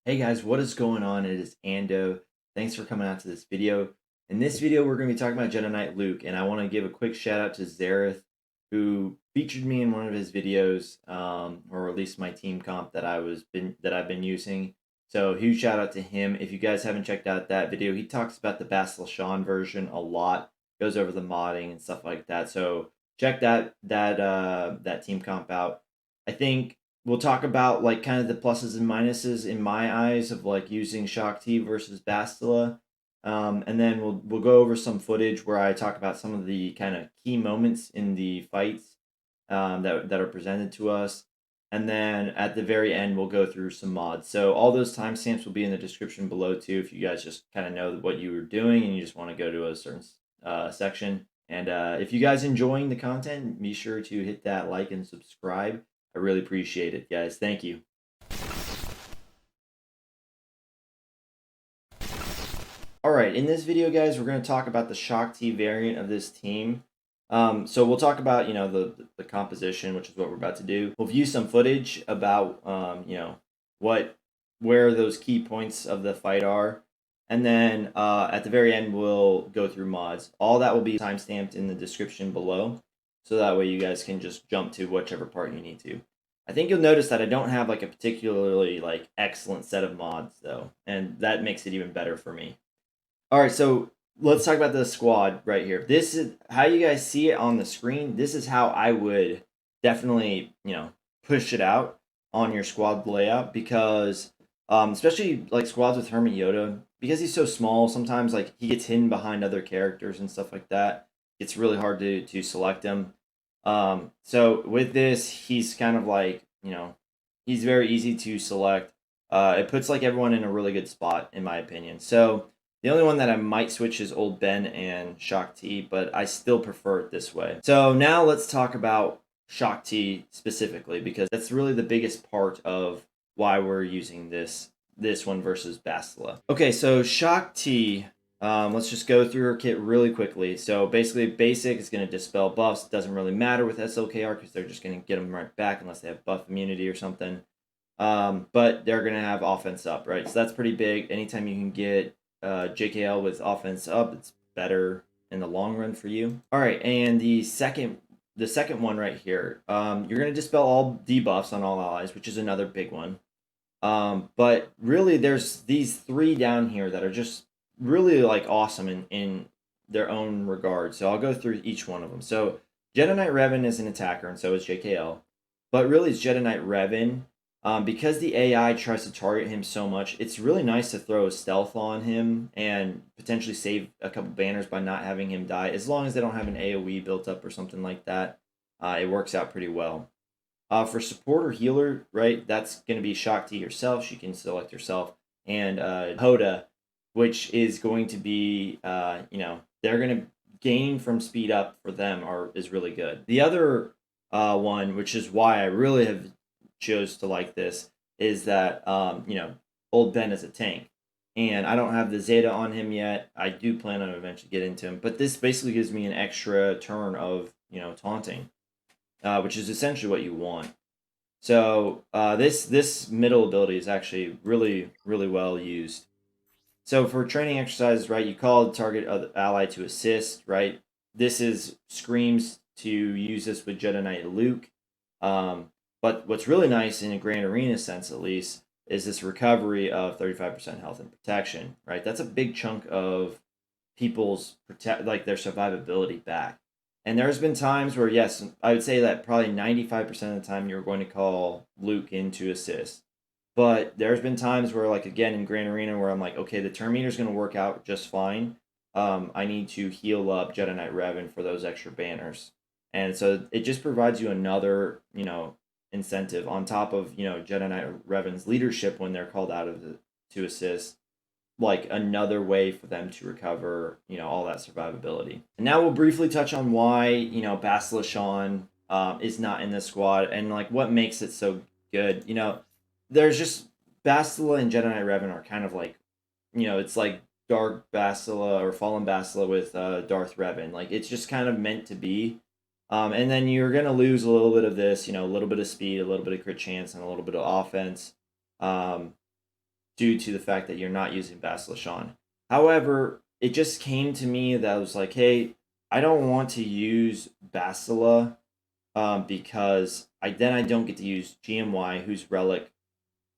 Hey guys, what is going on? It is Ando. Thanks for coming out to this video. In this video, we're going to be talking about Jedi Knight Luke, and I want to give a quick shout out to Zareth, who featured me in one of his videos, or at least my team comp that I've been using. So huge shout out to him. If you guys haven't checked out that video, he talks about the Bastila Shan version a lot, goes over the modding and stuff like that. So check that team comp out. I think we'll talk about like kind of the pluses and minuses in my eyes of like using Shaak-Ti versus Bastila. And then we'll go over some footage where I talk about some of the kind of key moments in the fights that are presented to us. And then at the very end, we'll go through some mods. So all those timestamps will be in the description below too, if you guys just kind of know what you were doing and you just want to go to a certain section. And if you guys enjoying the content, be sure to hit that like and subscribe. I really appreciate it, guys. Thank you. All right, in this video, guys, we're going to talk about the Shaak-Ti variant of this team. So we'll talk about, the composition, which is what we're about to do. We'll view some footage about, where those key points of the fight are. And then at the very end, we'll go through mods. All that will be timestamped in the description below. So that way you guys can just jump to whichever part you need to. I think you'll notice that I don't have like a particularly like excellent set of mods though, and that makes it even better for me. All right, so let's talk about the squad right here. This is how you guys see it on the screen. This is how I would definitely, push it out on your squad layout because, especially like squads with Hermit Yoda, because he's so small. Sometimes like he gets hidden behind other characters and stuff like that. It's really hard to select him. So with this, he's kind of like he's very easy to select. It puts like everyone in a really good spot, in my opinion. So the only one that I might switch is Old Ben and Shaak-Ti, but I still prefer it this way. So now let's talk about Shaak-Ti specifically, because that's really the biggest part of why we're using this one versus Bastila. Okay, so Shaak-Ti, let's just go through her kit really quickly. So basically, basic is going to dispel buffs. Doesn't really matter with SLKR because they're just going to get them right back unless they have buff immunity or something. But they're going to have offense up, right? So that's pretty big. Anytime you can get JKL with offense up, it's better in the long run for you. All right, and the second one right here, you're going to dispel all debuffs on all allies, which is another big one. But really, there's these three down here that are just really like awesome in their own regard. So I'll go through each one of them. So Jedi Knight Revan is an attacker, and so is JKL. But really, it's Jedi Knight Revan. Because the AI tries to target him so much, it's really nice to throw a stealth on him and potentially save a couple banners by not having him die. As long as they don't have an AoE built up or something like that, it works out pretty well. For support or healer, right, that's going to be Shaak-Ti herself. She can select herself. And Hoda, which is going to be, they're going to gain from speed up for them is really good. The other one, which is why I really have chose to like this, is that, Old Ben is a tank. And I don't have the Zeta on him yet. I do plan on eventually get into him. But this basically gives me an extra turn of, taunting. Which is essentially what you want. So this middle ability is actually really, really well used. So for training exercises, right, you call the target ally to assist, right? This screams to use this with Jedi Knight Luke. But what's really nice in a Grand Arena sense, at least, is this recovery of 35% health and protection, right? That's a big chunk of people's their survivability back. And there's been times where, yes, I would say that probably 95% of the time you're going to call Luke in to assist. But there's been times where, like, again, in Grand Arena, where I'm like, okay, the turn meter is going to work out just fine. I need to heal up Jedi Knight Revan for those extra banners. And so it just provides you another, incentive on top of, Jedi Knight Revan's leadership when they're called out to assist, like another way for them to recover, all that survivability. And now we'll briefly touch on why, Bastila Shan is not in this squad and like what makes it so good. There's just Bastila and Jedi Knight Revan are kind of like, it's like Dark Bastila or Fallen Bastila with Darth Revan. Like it's just kind of meant to be. And then you're gonna lose a little bit of this, a little bit of speed, a little bit of crit chance, and a little bit of offense. due to the fact that you're not using Basilishan. However, it just came to me that I was like, hey, I don't want to use Basila because I don't get to use GMY, who's Relic.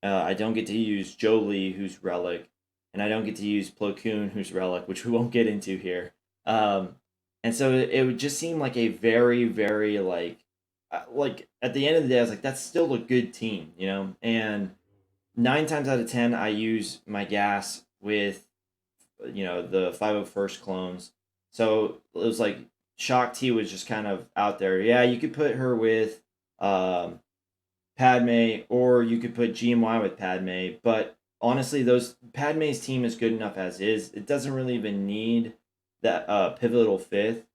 I don't get to use Jolie, who's Relic, and I don't get to use Plo Koon, who's Relic, which we won't get into here. And so it would just seem like a very, very like at the end of the day, I was like, that's still a good team, you know. And 9 times out of 10, I use my gas with the 501st clones. So it was like Shaak-Ti was just kind of out there. Yeah, you could put her with Padme, or you could put GMY with Padme. But honestly, those Padme's team is good enough as is. It doesn't really even need that pivotal fifth.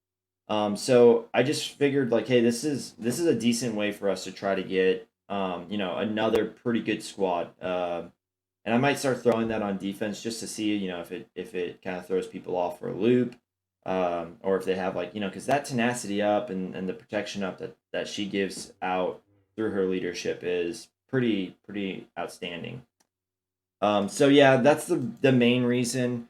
So I just figured like, hey, this is a decent way for us to try to get another pretty good squad. And I might start throwing that on defense just to see, if it kind of throws people off for a loop, or if they have because that tenacity up and the protection up that she gives out through her leadership is pretty outstanding. So yeah, that's the main reason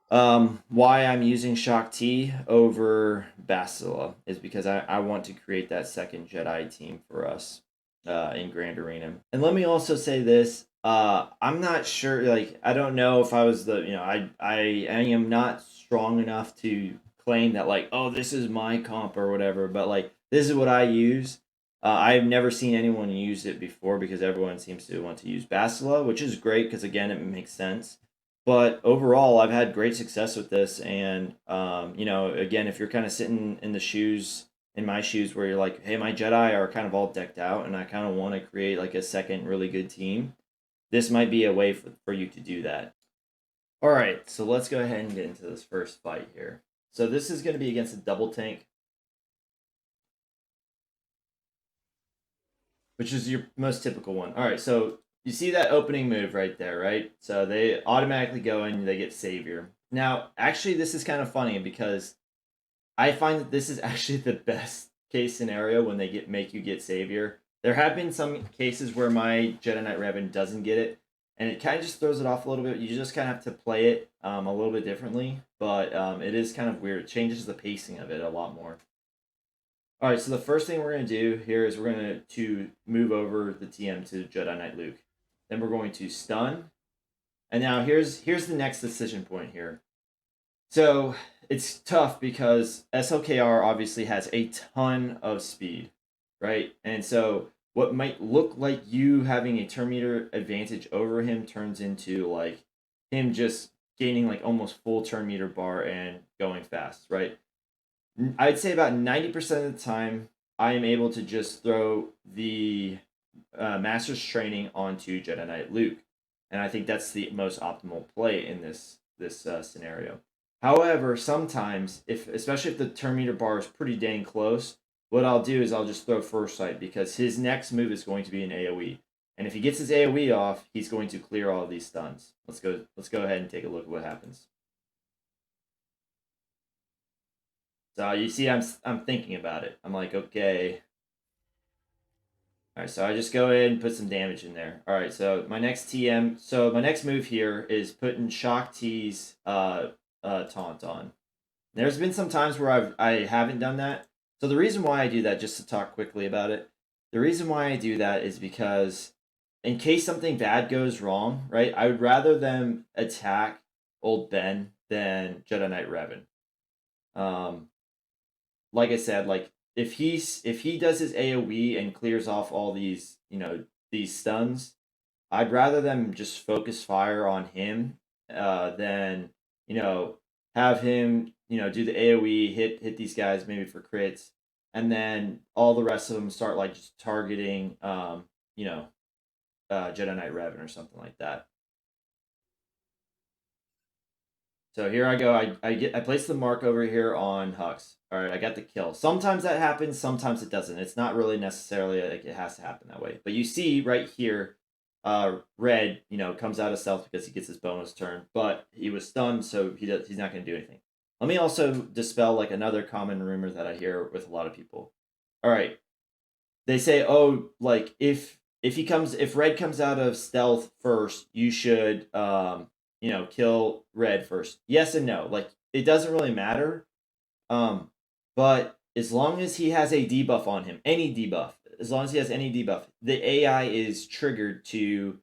why I'm using Shaak-Ti over Basila is because I want to create that second Jedi team for us in Grand Arena. And let me also say this. I'm not sure, like, I don't know if I was I am not strong enough to claim that, like, oh, this is my comp or whatever, but, like, this is what I use. I've never seen anyone use it before because everyone seems to want to use Basila, which is great because, again, it makes sense. But overall, I've had great success with this. And, again, if you're kind of sitting in my shoes where you're like, hey, my Jedi are kind of all decked out and I kind of want to create like a second really good team, this might be a way for you to do that. All right, so let's go ahead and get into this first fight here. So this is going to be against a double tank, which is your most typical one. All right, so you see that opening move right there, right? So they automatically go in, they get Savior. Now, actually, this is kind of funny because I find that this is actually the best case scenario when they make you get Savior. There have been some cases where my Jedi Knight Revan doesn't get it, and it kind of just throws it off a little bit. You just kind of have to play it a little bit differently, but it is kind of weird. It changes the pacing of it a lot more. All right, so the first thing we're going to do here is we're going to move over the TM to Jedi Knight Luke. Then we're going to stun. And now here's the next decision point here. So it's tough because SLKR obviously has a ton of speed, right? And so what might look like you having a turn meter advantage over him turns into like him just gaining like almost full turn meter bar and going fast, right? I'd say about 90% of the time, I am able to just throw the Master's Training onto Jedi Knight Luke. And I think that's the most optimal play in this scenario. However, sometimes, especially if the turn meter bar is pretty dang close, what I'll do is I'll just throw First Sight because his next move is going to be an AoE. And if he gets his AoE off, he's going to clear all of these stuns. Let's go ahead and take a look at what happens. So you see, I'm thinking about it. I'm like, okay. All right, so I just go in and put some damage in there. All right, so my next TM. So my next move here is putting Shaak-Ti's taunt on. There's been some times where I haven't done that. So the reason why I do that, just to talk quickly about it, the reason why I do that is because in case something bad goes wrong, right? I would rather them attack Old Ben than Jedi Knight Revan. Like I said, like if he does his AoE and clears off all these these stuns, I'd rather them just focus fire on him than have him do the AoE hit these guys maybe for crits, and then all the rest of them start like just targeting Jedi Knight Revan or something like that. So here I go. I place the mark over here on Hux. All right, I got the kill. Sometimes that happens, sometimes it doesn't. It's not really necessarily like it has to happen that way. But you see right here, Red, comes out of stealth because he gets his bonus turn, but he was stunned, so he's not going to do anything. Let me also dispel like another common rumor that I hear with a lot of people. All right, they say, oh, like if if red comes out of stealth first, you should kill red first. Yes and no. Like it doesn't really matter. But as long as he has a debuff on him, any debuff, as long as he has any debuff, the AI is triggered to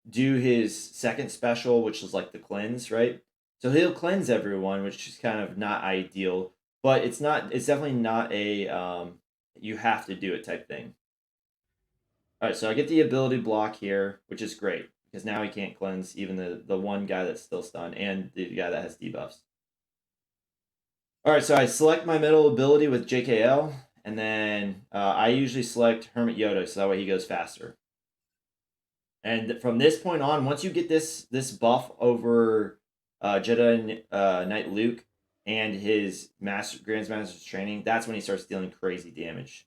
do his second special, which is like the cleanse, right? So he'll cleanse everyone, which is kind of not ideal, but it's definitely not a you have to do it type thing. All right, so I get the ability block here, which is great because now he can't cleanse even the one guy that's still stunned and the guy that has debuffs. All right, so I select my middle ability with JKL, and then I usually select Hermit Yoda, so that way he goes faster. And from this point on, once you get this buff over Jedi Knight Luke and his Grand Master's training, that's when he starts dealing crazy damage.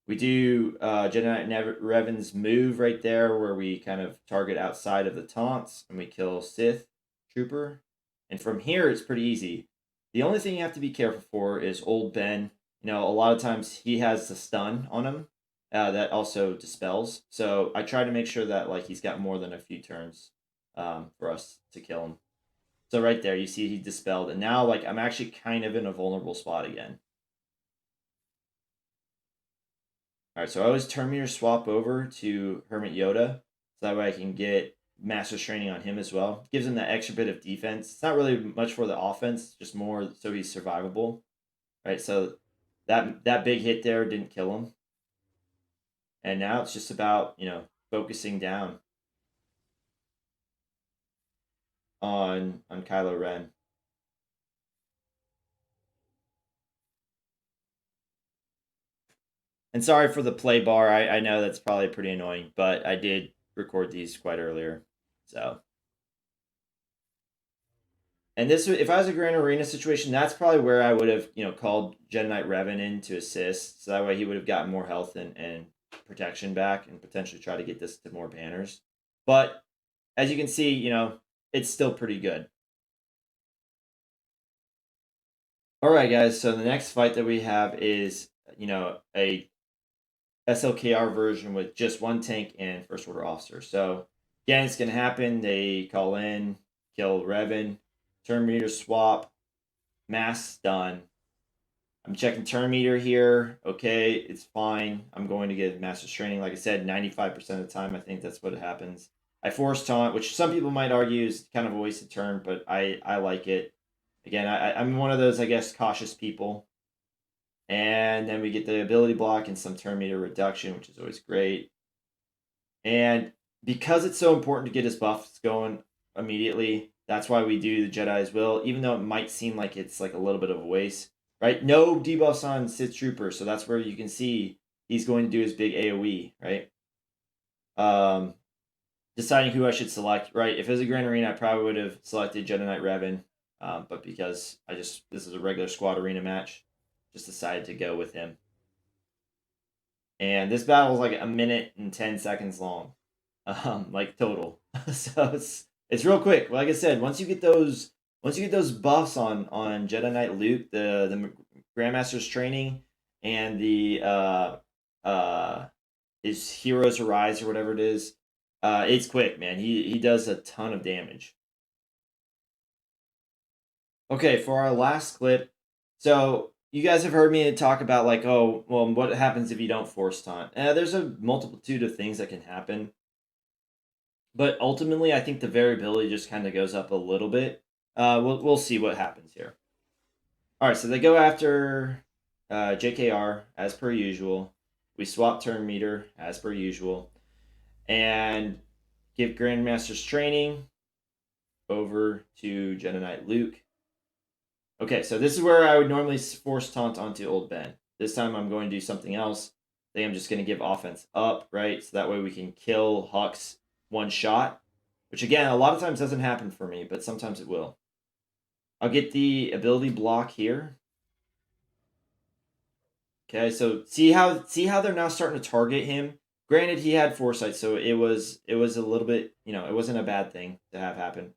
We do Jedi Knight Revan's move right there, where we kind of target outside of the taunts, and we kill Sith Trooper. And from here, it's pretty easy. The only thing you have to be careful for is Old Ben. You know, a lot of times he has the stun on him that also dispels. So I try to make sure that like he's got more than a few turns for us to kill him. So right there, you see he dispelled, and now like I'm actually kind of in a vulnerable spot again. All right, so I always turn meter swap over to Hermit Yoda, so that way I can get Master's Training on him as well. Gives him that extra bit of defense. It's not really much for the offense, just more so he's survivable. Right, so that big hit there didn't kill him. And now it's just about, focusing down on Kylo Ren. And sorry for the play bar. I know that's probably pretty annoying, but I did record these quite earlier. So and this, if I was a Grand Arena situation, that's probably where I would have, called Jedi Knight Revan in to assist. So that way he would have gotten more health and protection back and potentially try to get this to more banners. But as you can see, it's still pretty good. All right, guys. So the next fight that we have is, a SLKR version with just one tank and first order officer. So again, it's gonna happen. They call in, kill Revan, turn meter swap, mass done. I'm checking turn meter here. Okay, it's fine. I'm going to get Master's Training. Like I said, 95% of the time, I think that's what happens. I force taunt, which some people might argue is kind of a wasted turn, but I like it. Again, I'm one of those, I guess, cautious people. And then we get the ability block and some turn meter reduction, which is always great. And because it's so important to get his buffs going immediately, that's why we do the Jedi's Will, even though it might seem like it's like a little bit of a waste, right? No debuffs on Sith Trooper, so that's where you can see he's going to do his big AoE, right? Deciding who I should select, right? If it was a Grand Arena, I probably would have selected Jedi Knight Revan, but because this is a regular squad arena match, just decided to go with him. And this battle is like a minute and 10 seconds long, like total. So it's real quick. Like I said, once you get those buffs on Jedi Knight Luke, the Grandmaster's Training, and the his Heroes Arise or whatever it is, it's quick, man. He does a ton of damage. Okay, for our last clip, so you guys have heard me talk about like, oh, well, what happens if you don't force taunt? There's a multitude of things that can happen, but ultimately, I think the variability just kind of goes up a little bit. We'll see what happens here. All right, so they go after JKR as per usual. We swap turn meter as per usual, and give Grandmaster's Training over to Jedi Knight Luke. Okay, so this is where I would normally force taunt onto Old Ben. This time I'm going to do something else. I think I'm just going to give offense up, right? So that way we can kill Hux one shot, which again, a lot of times doesn't happen for me, but sometimes it will. I'll get the ability block here. Okay, so see how they're now starting to target him. Granted, he had foresight, so it was a little bit, it wasn't a bad thing to have happen.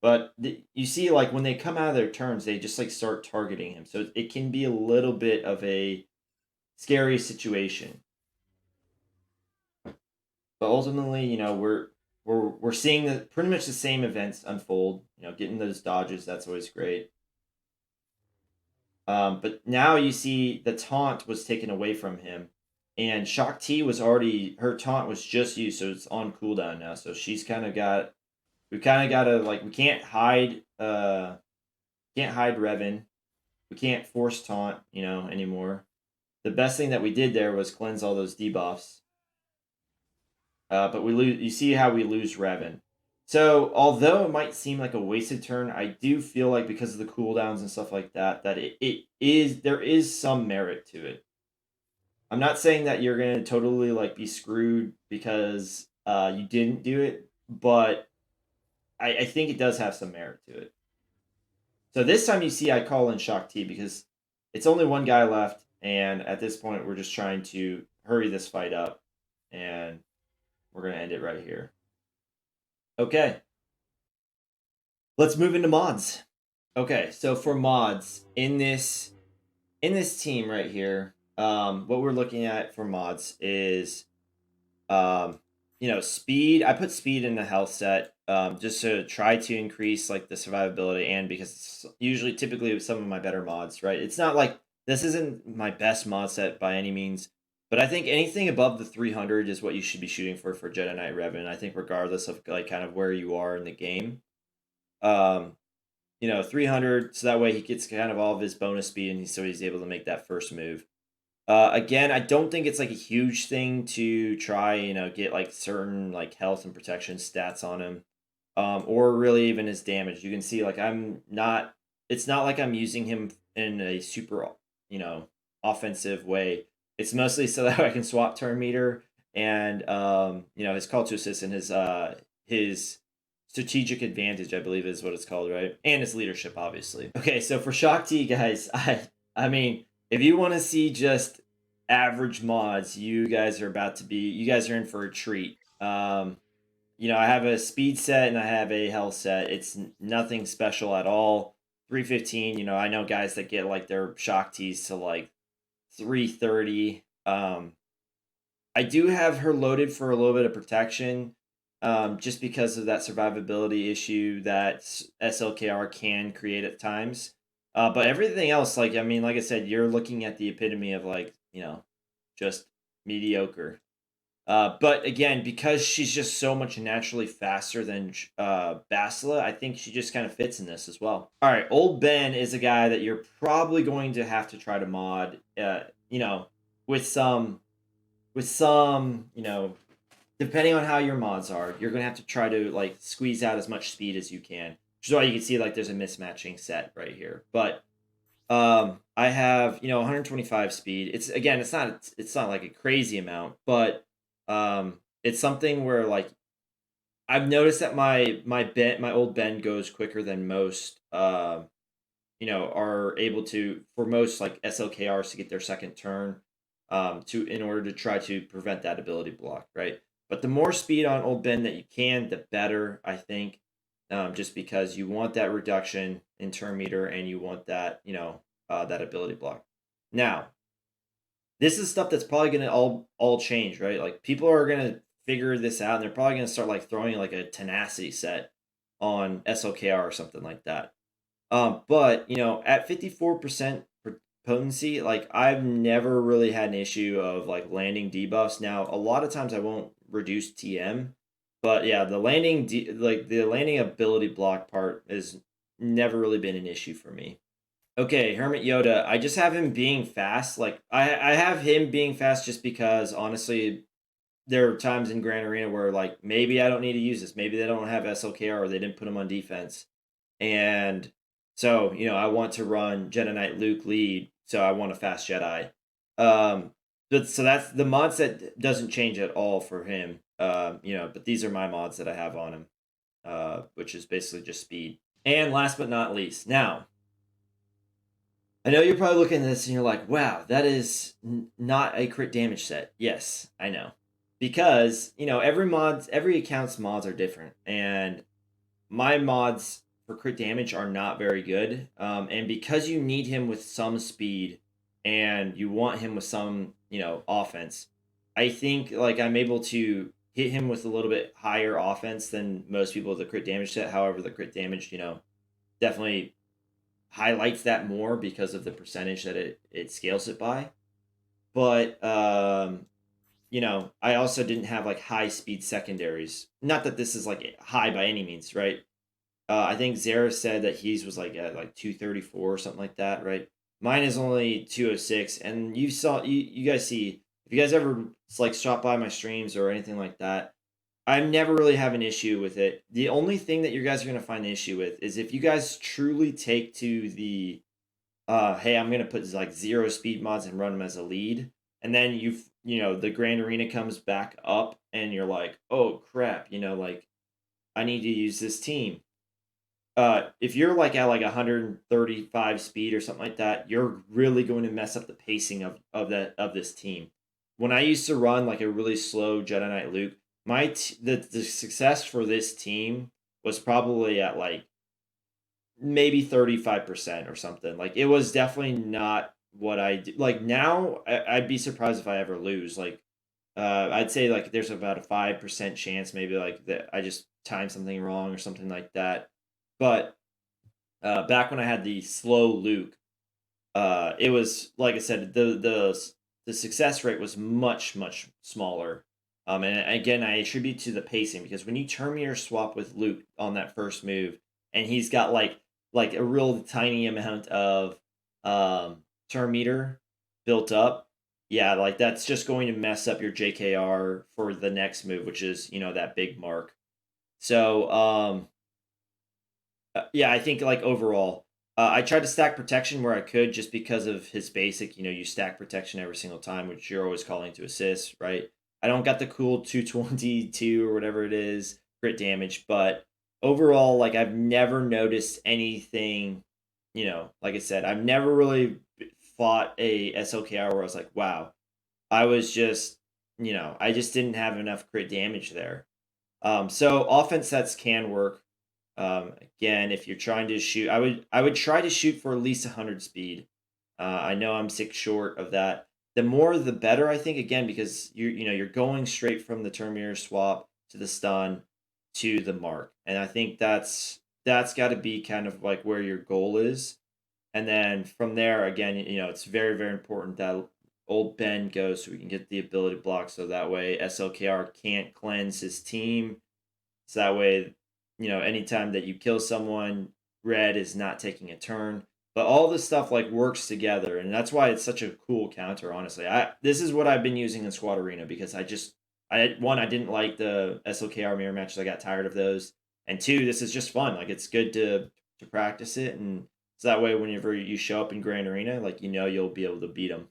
But you see, like, when they come out of their turns, they just, like, start targeting him. So it can be a little bit of a scary situation. But ultimately, you know, we're seeing pretty much the same events unfold. You know, getting those dodges, that's always great. But now you see the taunt was taken away from him, and Shaak-Ti was already, her taunt was just used, so it's on cooldown now. So she's kind of got, we kind of got to, like, we can't hide Revan, we can't force taunt, you know, anymore. The best thing that we did there was cleanse all those debuffs. But we lose. You see how we lose Revan. So although it might seem like a wasted turn, I do feel like because of the cooldowns and stuff like that, that it is, there is some merit to it. I'm not saying that you're gonna totally like be screwed because you didn't do it, but I think it does have some merit to it. So this time you see I call in Shaak-Ti because it's only one guy left, and at this point we're just trying to hurry this fight up, and we're gonna end it right here. Okay, let's move into mods. Okay, so for mods in this team right here, what we're looking at for mods is, you know, speed. I put speed in the health set, just to try to increase like the survivability, and because it's usually typically some of my better mods, right? It's not like this isn't my best mod set by any means, but I think anything above the 300 is what you should be shooting for Jedi Knight Revan. I think regardless of like kind of where you are in the game. Um, you know, 300, so that way he gets kind of all of his bonus speed, and so he's able to make that first move. Again, I don't think it's like a huge thing to try, you know, get like certain like health and protection stats on him, or really even his damage. You can see like I'm not. It's not like I'm using him in a super, you know, offensive way. It's mostly so that I can swap turn meter and you know, his call to assist and his strategic advantage, I believe is what it's called, right? And his leadership, obviously. Okay, so for Shaak-Ti, guys, I mean, if you want to see just average mods, you guys are in for a treat. You know, I have a speed set and I have a health set. It's nothing special at all. 315, you know, I know guys that get like their Shaak-Tis to like 330. I do have her loaded for a little bit of protection, just because of that survivability issue that SLKR can create at times. But everything else, like, I mean, like I said, you're looking at the epitome of like, you know, just mediocre. But again, because she's just so much naturally faster than Basila, I think she just kind of fits in this as well. All right, Old Ben is a guy that you're probably going to have to try to mod, you know, with some, you know, depending on how your mods are, you're gonna have to try to like squeeze out as much speed as you can. Which is why you can see like there's a mismatching set right here. But I have, you know, 125 speed. It's again, it's not like a crazy amount, but it's something where like I've noticed that my old Ben goes quicker than most you know, are able to, for most like SLKRs to get their second turn, to in order to try to prevent that ability block, right? But the more speed on Old Ben that you can, the better, I think. Just because you want that reduction in turn meter and you want that, you know, that ability block. Now, this is stuff that's probably gonna all change, right? Like people are gonna figure this out, and they're probably gonna start like throwing like a tenacity set on SLKR or something like that. But you know, at 54% potency, like I've never really had an issue of like landing debuffs. Now, a lot of times I won't reduce TM, but yeah, the landing ability block part has never really been an issue for me. Okay, Hermit Yoda, I just have him being fast. Like I have him being fast just because honestly, there are times in Grand Arena where like maybe I don't need to use this. Maybe they don't have SLKR or they didn't put him on defense. And so, you know, I want to run Jedi Knight Luke lead, so I want a fast Jedi. But so that's the mod set doesn't change at all for him. You know, but these are my mods that I have on him, which is basically just speed. And last but not least, now I know you're probably looking at this and you're like, "Wow, that is not a crit damage set." Yes, I know, because you know every account's mods are different, and my mods for crit damage are not very good. And because you need him with some speed and you want him with some, you know, offense, I think like I'm able to hit him with a little bit higher offense than most people with the crit damage set. However, the crit damage, definitely highlights that more because of the percentage that it scales it by. But I also didn't have like high speed secondaries. Not that this is like high by any means, right? I think Zara said that his was like at like 234 or something like that, right? Mine is only 206, and you guys see if you guys ever like stop by my streams or anything like that, I never really have an issue with it. The only thing that you guys are gonna find the issue with is if you guys truly take to the hey, I'm gonna put like 0 speed mods and run them as a lead, and then the Grand Arena comes back up, and you're like, oh crap, like I need to use this team. If you're like at like 135 speed or something like that, you're really going to mess up the pacing of this team. When I used to run like a really slow Jedi Knight Luke, the success for this team was probably at like maybe 35% or something. Like it was definitely not what I do. Like now, I'd be surprised if I ever lose. Like I'd say like there's about a 5% chance maybe like that I just timed something wrong or something like that. But back when I had the slow Luke, it was like I said, the success rate was much smaller. And again, I attribute to the pacing because when you Terminator swap with Luke on that first move, and he's got like a real tiny amount of turn meter built up, yeah, like that's just going to mess up your JKR for the next move, which is that big mark. So yeah, I think like overall, I tried to stack protection where I could just because of his basic. You stack protection every single time, which you're always calling to assist, right? I don't got the cool 222 or whatever it is crit damage, but overall, like I've never noticed anything. Like I said, I've never really fought a SLKR where I was like, wow, I was just, I just didn't have enough crit damage there. So offense sets can work. Again, if you're trying to shoot, I would try to shoot for at least 100 speed. I know I'm 6 short of that. The more, the better, I think. Again, because you're going straight from the Terminator swap to the stun to the mark, and I think that's got to be kind of like where your goal is. And then from there, again, it's very very important that old Ben goes so we can get the ability block, so that way SLKR can't cleanse his team. So that way, anytime that you kill someone, red is not taking a turn. But all this stuff like works together, and that's why it's such a cool counter. Honestly, this is what I've been using in Squad Arena because I didn't like the SLKR mirror matches. I got tired of those, and two, this is just fun. Like it's good to practice it, and so that way whenever you show up in Grand Arena, like you'll be able to beat them.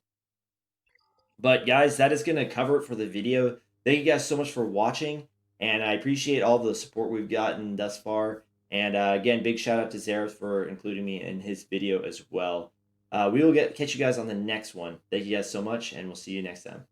But guys, that is going to cover it for the video. Thank you guys so much for watching, and I appreciate all the support we've gotten thus far. And again, big shout out to Zareth for including me in his video as well. We will catch you guys on the next one. Thank you guys so much, and we'll see you next time.